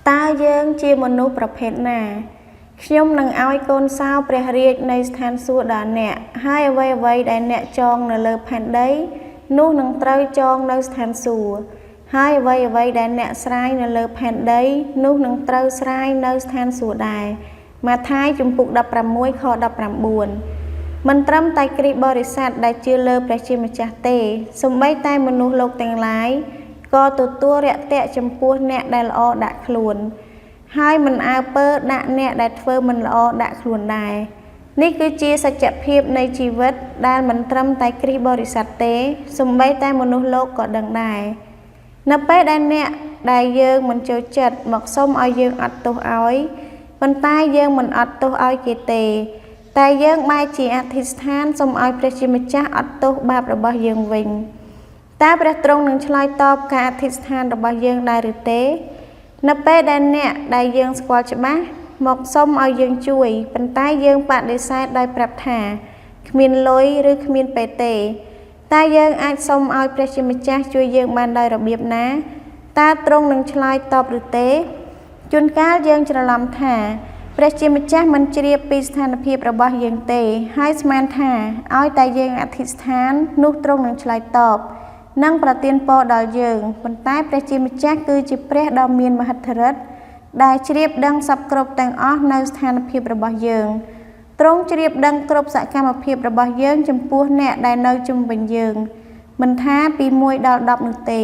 ตาเยิงជាមនុស្សប្រភេទណាខ្ញុំនឹងឲ្យកូនសោព្រះរាជនៃស្ថានសួគ៌ដល់អ្នកហើយអ្វីៗដែលអ្នកចងនៅលើផែនដីនោះនឹងត្រូវចងនៅស្ថានសួគ៌ហើយអ្វីៗដែលអ្នកស្រាយនៅលើផែនដីនោះនឹងត្រូវស្រាយនៅស្ថានសួគ៌ដែរម៉ាថាយជំពូក16ខ19មិនត្រឹមតែគ្រីស្ទបរិស័ទដែលជឿលើព្រះជាម្ចាស់ទេសូម្បីតែមនុស្សលោកទាំងឡាយក៏ទទួលរាក់ទាក់ចំពោះអ្នកដែលល្អដាក់ខ្លួនហើយមិនអើពើដាក់អ្នកដែលធ្វើមិនល្អដាក់ខ្លួនដែរនេះគឺជាសច្ចភាពនៃជីវិតដែលមិនត្រឹមតែគ្រីស្ទបរិស័ទទេសូម្បីតែមនុស្សលោកក៏ដឹងដែរនៅពេលដែលអ្នកដែលយើងមិនចូលចិត្តមកសុំឲ្យយើងអត់ទោសឲ្យប៉ុន្តែយើងមិនអត់ទោសឲ្យគេទេតែយើងបែរជាអធិស្ឋានសូមឲ្យព្រះជាម្ចាស់អត់ទោសបាបរបស់យើងវិញតើព្រះទ្រង់នឹងឆ្លើយតបការអធិស្ឋានរបស់យើងដែរឬទេនៅពេលដែលអ្នកដែលយើងស្គាល់ច្បាស់មកសុំឲ្យយើងជួយប៉ុន្តែយើងបដិសេធដោយប្រាប់ថាគ្មានលុយឬគ្មានពេលទេតែយើងអាចសុំឲ្យព្រះជាម្ចាស់ជួយយើងបានដោយរបៀបណាតើទ្រង់នឹងឆ្លើយតបឬទេជួនកាលយើងច្រឡំថាព្រះជាម្ចាស់មិនជ្រាបពីស្ថានភាពរបស់យើងទេហើយស្មានថាឲ្យតែយើងអធិស្ឋាននោះទ្រង់នឹងឆ្លើយតបនិងប្រទានពរដល់យើងប៉ុន្តែព្រះជាម្ចាស់គឺជាព្រះដ៏មានមហិទ្ធិឫទ្ធិដែលជ្រាបដឹងសពគ្រប់ទាំងអស់នៅស្ថានភាពរបស់យើងទ្រង់ជ្រាបដឹងគ្រប់សកម្មភាពរបស់យើងចំពោះអ្នកដែលនៅជុំវិញយើងមិនថាពី1ដល់10នោះទេ